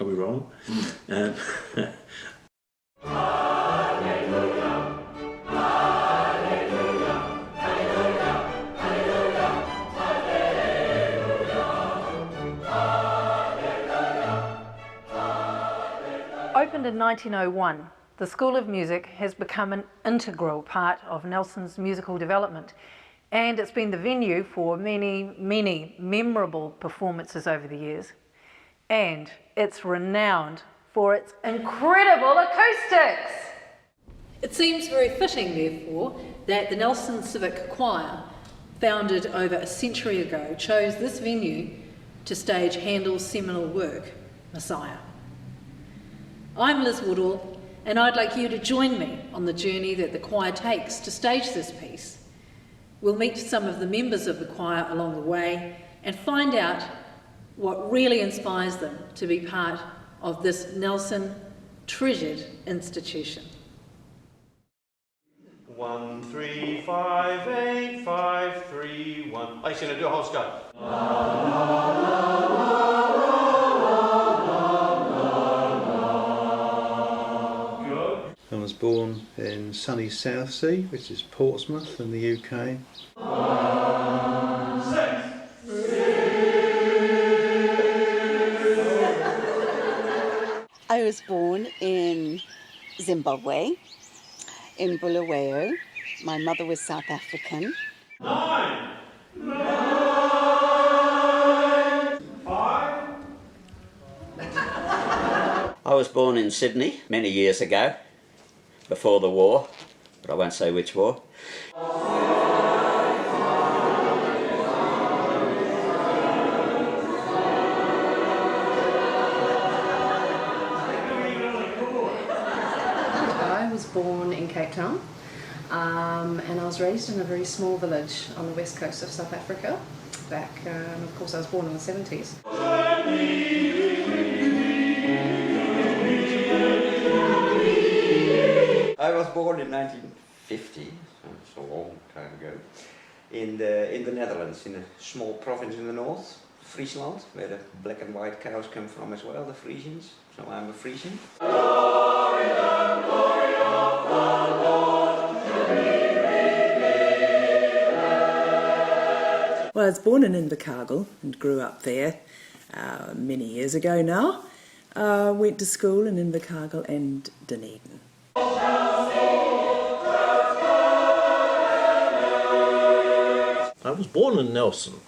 Are we wrong? Um, Opened in 1901, the School of Music has become an integral part of Nelson's musical development, and it's been the venue for many, many memorable performances over the years. And it's renowned for its incredible acoustics. It seems very fitting, therefore, that the Nelson Civic Choir, founded over a century ago, chose this venue to stage Handel's seminal work, Messiah. I'm Liz Woodall, and I'd like you to join me on the journey that the choir takes to stage this piece. We'll meet some of the members of the choir along the way and find out what really inspires them to be part of this Nelson treasured institution. 1, 3, 5, 8, 5, 3, 1. I should do a whole Scott. I was born in sunny Southsea, which is Portsmouth in the UK. I was born in Zimbabwe, in Bulawayo. My mother was South African. 9, 5. I was born in Sydney many years ago, before the war, but I won't say which war. I was born in Cape Town, and I was raised in a very small village on the west coast of South Africa. Of course, I was born in the 70s. I was born in 1950, so it's a long time ago, in the Netherlands, in a small province in the north, Friesland, where the black and white cows come from as well, the Frisians. So I'm a Frisian. Well, I was born in Invercargill and grew up there many years ago now. Went to school in Invercargill and Dunedin. I was born in Nelson,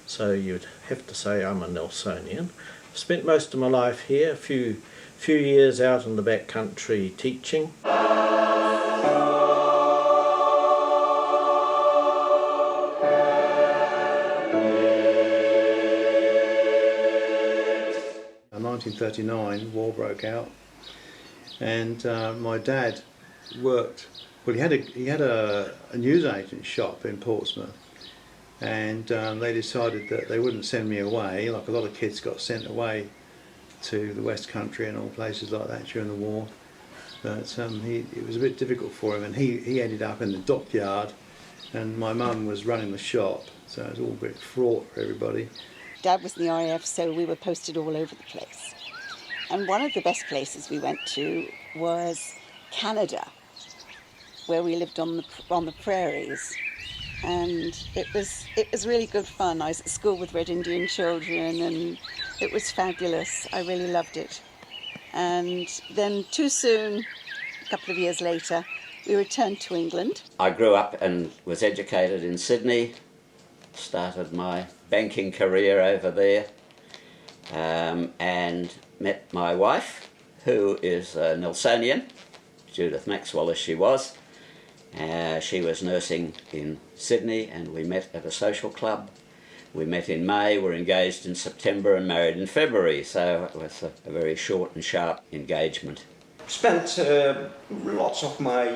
so you'd have to say I'm a Nelsonian. Spent most of my life here, a few years out in the back country teaching. In 1939, war broke out, and my dad worked. Well, he had a newsagent shop in Portsmouth, and they decided that they wouldn't send me away. Like a lot of kids got sent away to the West Country and all places like that during the war. But it was a bit difficult for him, and he ended up in the dockyard, and my mum was running the shop, so it was all a bit fraught for everybody. Dad was in the RAF, so we were posted all over the place. And one of the best places we went to was Canada, where we lived on the prairies. And it was really good fun. I was at school with Red Indian children, and it was fabulous. I really loved it. And then too soon, a couple of years later, we returned to England. I grew up and was educated in Sydney, started my banking career over there, and met my wife, who is a Nelsonian, Judith Maxwell as she was. She was nursing in Sydney, and we met at a social club. We met in May, were engaged in September and married in February, so it was a very short and sharp engagement. Spent lots of my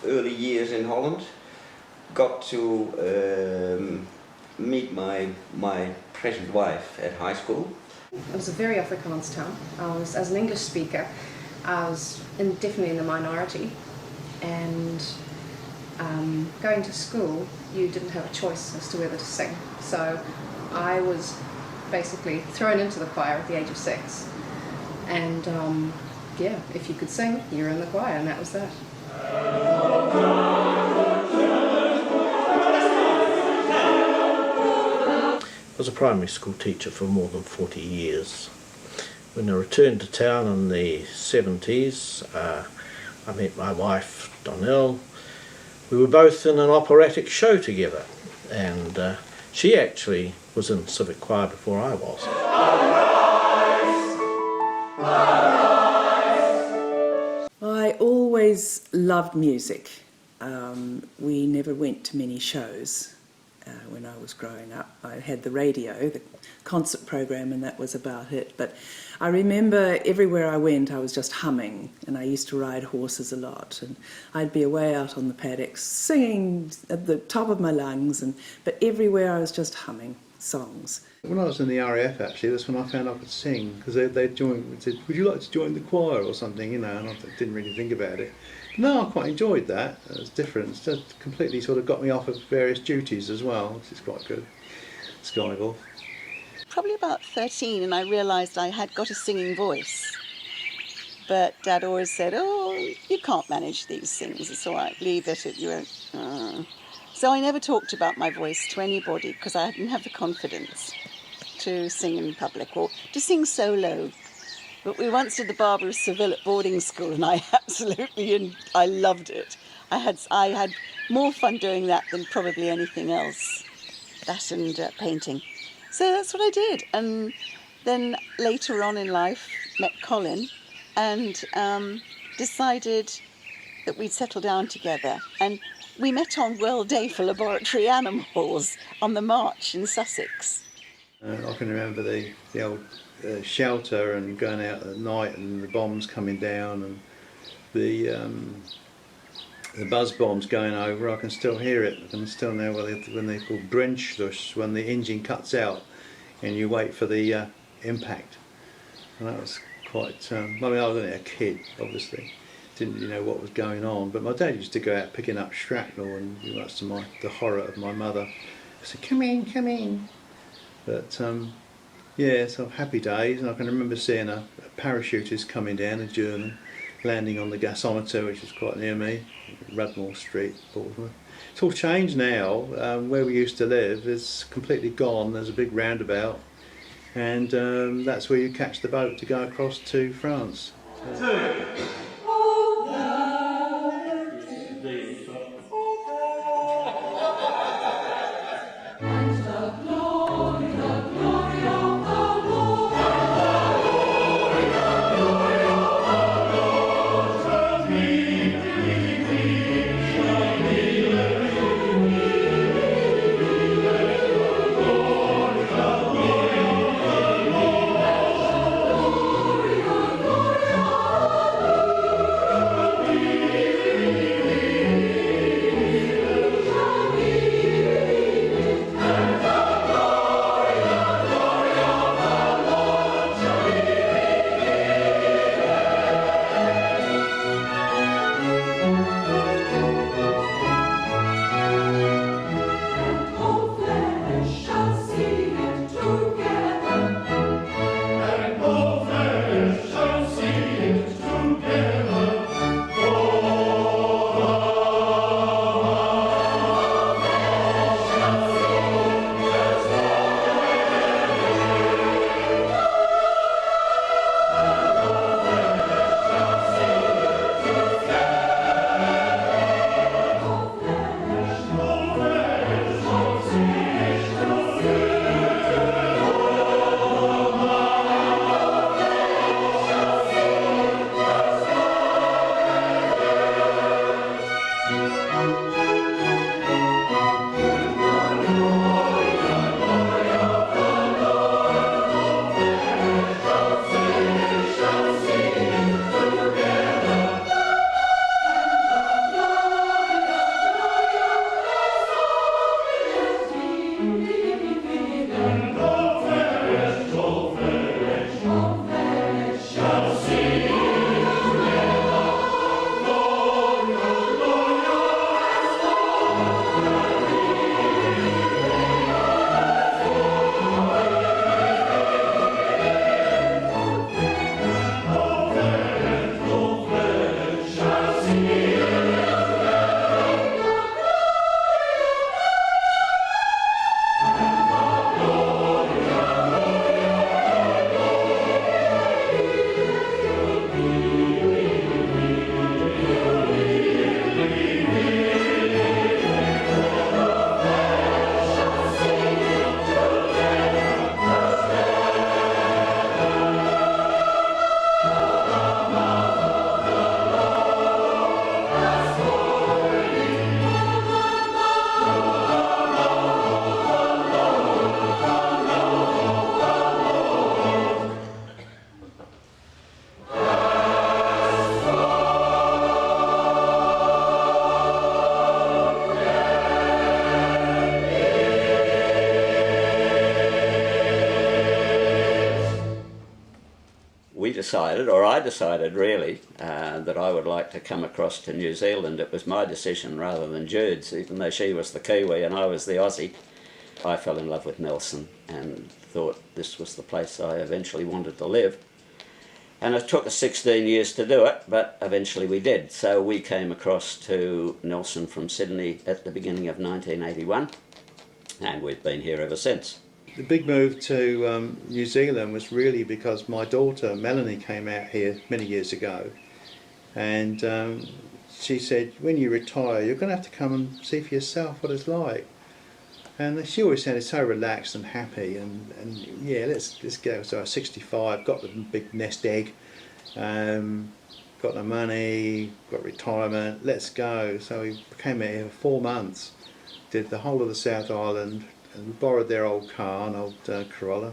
early years in Holland. Got to meet my present wife at high school. It was a very Afrikaans town. As an English speaker, I was definitely in the minority, and going to school, you didn't have a choice as to whether to sing. So I was basically thrown into the choir at the age of 6. And yeah, if you could sing, you're in the choir, and that was that. I was a primary school teacher for more than 40 years. When I returned to town in the 70s, I met my wife, Donnell. We were both in an operatic show together, and she actually was in civic choir before I was. I always loved music. We never went to many shows when I was growing up. I had the radio, the concert program, and that was about it. But I remember everywhere I went I was just humming, and I used to ride horses a lot, and I'd be away out on the paddocks singing at the top of my lungs, but everywhere I was just humming songs. When I was in the RAF, actually, that's when I found I could sing, because they said, would you like to join the choir or something, and I didn't really think about it. But no, I quite enjoyed that. It was different. It's just completely sort of got me off of various duties as well, which is quite good. Skyville. Probably about 13, and I realised I had got a singing voice. But Dad always said, oh, you can't manage these things, it's all right, leave it at your own. So I never talked about my voice to anybody because I didn't have the confidence to sing in public or to sing solo. But we once did the Barber of Seville at boarding school, and I loved it. I had more fun doing that than probably anything else, that and painting. So that's what I did. And then later on in life, met Colin and decided that we'd settle down together. And we met on World Day for Laboratory Animals on the March in Sussex. I can remember the old shelter and going out at night and the bombs coming down and the buzz bombs going over. I can still hear it. I can still know when they call Brennschluss, when the engine cuts out and you wait for the impact. And that was quite, I mean, I was only a kid, obviously. Didn't really know what was going on, but my dad used to go out picking up shrapnel, and much to the horror of my mother, I said, come in. But yeah, so happy days, and I can remember seeing a parachutist coming down, a German, landing on the gasometer, which was quite near me, Rudmore Street, Portsmouth. It's all changed now. Where we used to live is completely gone. There's a big roundabout, and that's where you catch the boat to go across to France. decided, or I decided really, that I would like to come across to New Zealand. It was my decision rather than Jude's, even though she was the Kiwi and I was the Aussie. I fell in love with Nelson and thought this was the place I eventually wanted to live. And it took us 16 years to do it, but eventually we did. So we came across to Nelson from Sydney at the beginning of 1981, and we've been here ever since. The big move to New Zealand was really because my daughter Melanie came out here many years ago, and she said, when you retire you're going to have to come and see for yourself what it's like. And she always sounded so relaxed and happy, and yeah, let's go. So I was 65, got the big nest egg, got the money, got retirement, let's go. So we came out here for 4 months, did the whole of the South Island, and we borrowed their old car, an old Corolla,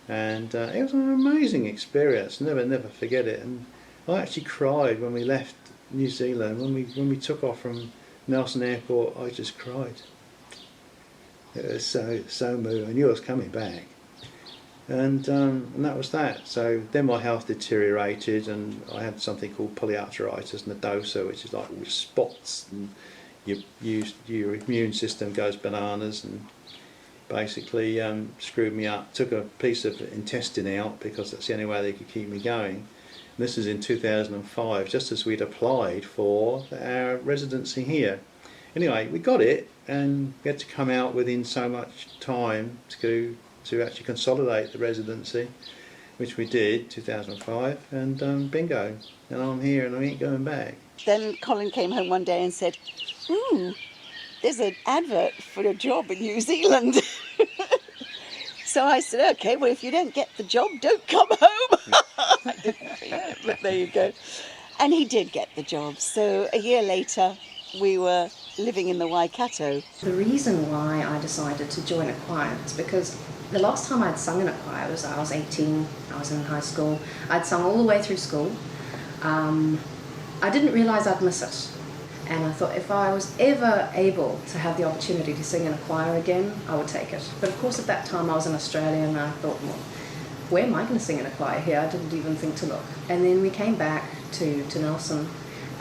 and it was an amazing experience. Never forget it. And I actually cried when we left New Zealand. When we took off from Nelson Airport, I just cried. It was so moving. I knew I was coming back, and that was that. So then my health deteriorated, and I had something called polyarteritis nodosa, which is like spots, and your immune system goes bananas, and basically screwed me up. Took a piece of intestine out because that's the only way they could keep me going. And this is in 2005, just as we'd applied for our residency here. Anyway, we got it, and we had to come out within so much time to actually consolidate the residency, which we did, 2005, and bingo, and I'm here and I ain't going back. Then Colin came home one day and said, there's an advert for a job in New Zealand. So I said, okay, well, if you don't get the job, don't come home. I didn't think it, but there you go. And he did get the job. So a year later, we were living in the Waikato. The reason why I decided to join a choir is because the last time I'd sung in a choir was I was 18, I was in high school. I'd sung all the way through school. I didn't realise I'd miss it. And I thought if I was ever able to have the opportunity to sing in a choir again, I would take it. But of course at that time I was in Australia and I thought, well, where am I going to sing in a choir here? I didn't even think to look. And then we came back to Nelson,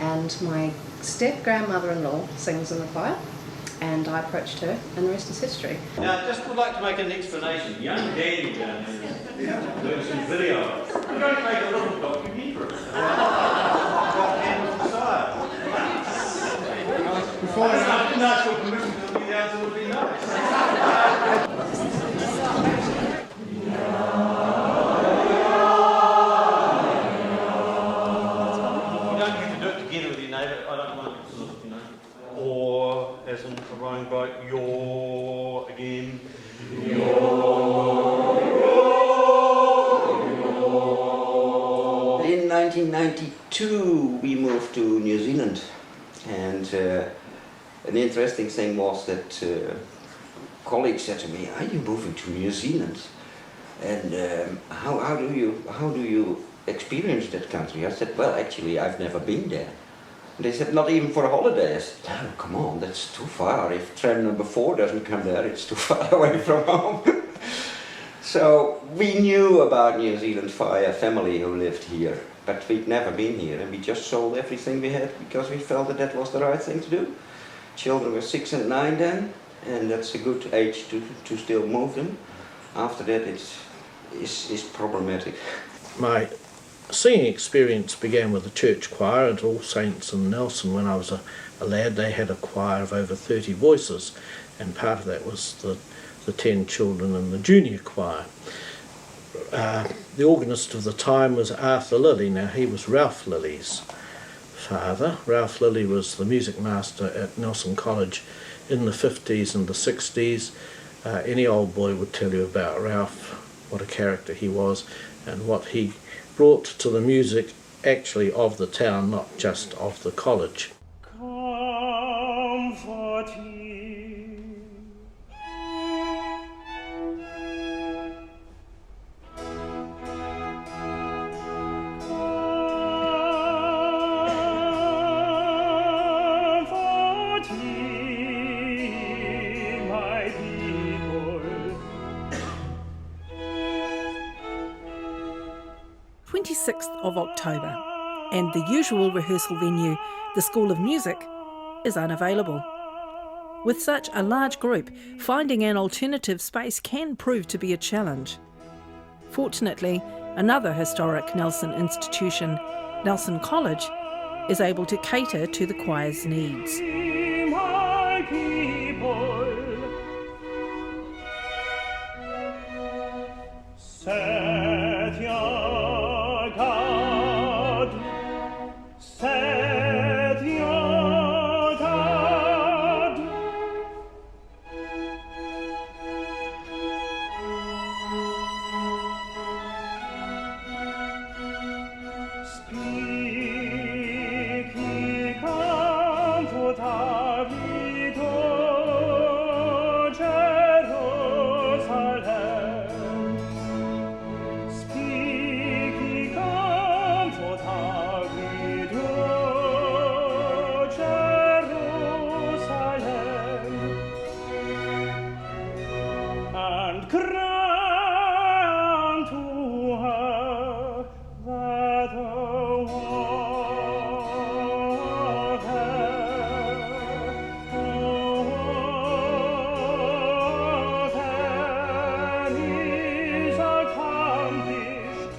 and my step-grandmother-in-law sings in the choir, and I approached her, and the rest is history. Now, I just would like to make an explanation. Young Danny down here doing some videos. I'm going to make a little documentary. Got Handel's Messiah. I didn't ask for permission to be there, so it would be nice. Or, as in a rowing boat, yaw again. In 1992 we moved to New Zealand, and an interesting thing was that colleagues said to me, "Are you moving to New Zealand? And how do you experience that country?" I said, "Well, actually I've never been there." They said, "Not even for a holiday." I said, "Oh, come on, that's too far. If train number 4 doesn't come there, it's too far away from home." So we knew about New Zealand via family who lived here, but we'd never been here, and we just sold everything we had because we felt that that was the right thing to do. Children were 6 and 9 then, and that's a good age to still move them. After that it's problematic. My singing experience began with the church choir at All Saints in Nelson when I was a lad. They had a choir of over 30 voices, and part of that was the 10 children in the junior choir. The organist of the time was Arthur Lilly. Now he was Ralph Lilly's father. Ralph Lilly was the music master at Nelson College in the 50s and the 60s. Any old boy would tell you about Ralph, what a character he was, and what he brought to the music actually of the town, not just of the college. 26th of October, and the usual rehearsal venue, the School of Music, is unavailable. With such a large group, finding an alternative space can prove to be a challenge. Fortunately, another historic Nelson institution, Nelson College, is able to cater to the choir's needs. Set your guard, set your guard. Speak ye comfortably to Jerusalem. Speak ye comfortably to Jerusalem, and cry unto her that the is accomplished.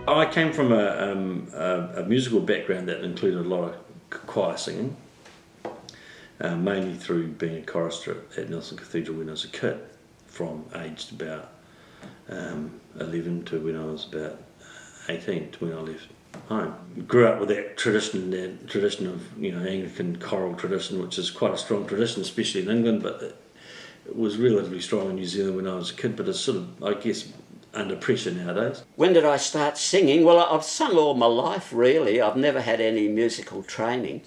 I came from a musical background that included a lot of choir singing, mainly through being a chorister at Nelson Cathedral when I was a kid, from aged about 11 to when I was about 18, to when I left home. Grew up with that tradition of Anglican choral tradition, which is quite a strong tradition, especially in England, but it was relatively strong in New Zealand when I was a kid, but it's sort of, I guess, under pressure nowadays. When did I start singing? Well, I've sung all my life, really. I've never had any musical training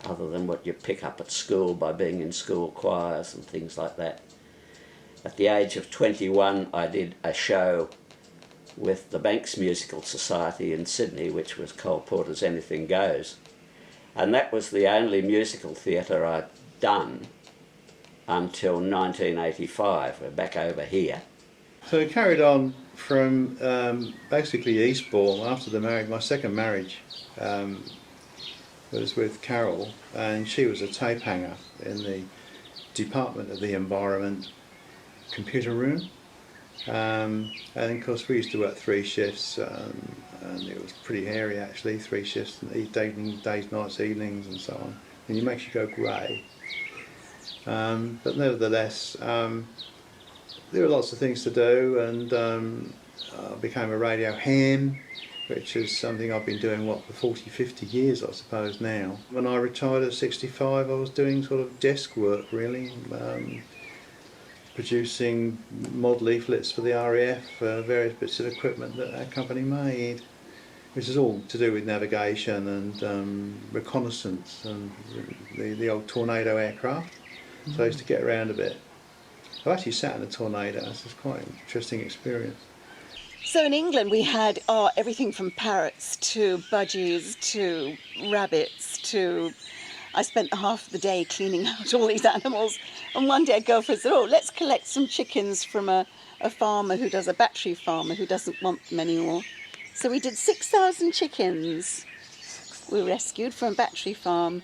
other than what you pick up at school by being in school choirs and things like that. At the age of 21, I did a show with the Banks Musical Society in Sydney, which was Cole Porter's Anything Goes. And that was the only musical theatre I'd done until 1985. We're back over here. So it carried on from basically Eastbourne after the marriage. My second marriage was with Carol, and she was a tape hanger in the Department of the Environment computer room. And of course we used to work 3 shifts, and it was pretty hairy actually, 3 shifts, days, nights, evenings and so on. And it makes you go grey. But nevertheless, there were lots of things to do, and I became a radio ham, which is something I've been doing, for 40, 50 years I suppose now. When I retired at 65, I was doing sort of desk work really, producing mod leaflets for the RAF, various bits of equipment that our company made, which is all to do with navigation and reconnaissance and the old Tornado aircraft. So I used to get around a bit. I actually sat in a Tornado. This was quite an interesting experience. So in England we had everything from parrots to budgies to rabbits to... I spent half the day cleaning out all these animals, and one day a girlfriend said, let's collect some chickens from a farmer a battery farmer who doesn't want them anymore. So we did 6,000 chickens we rescued from a battery farm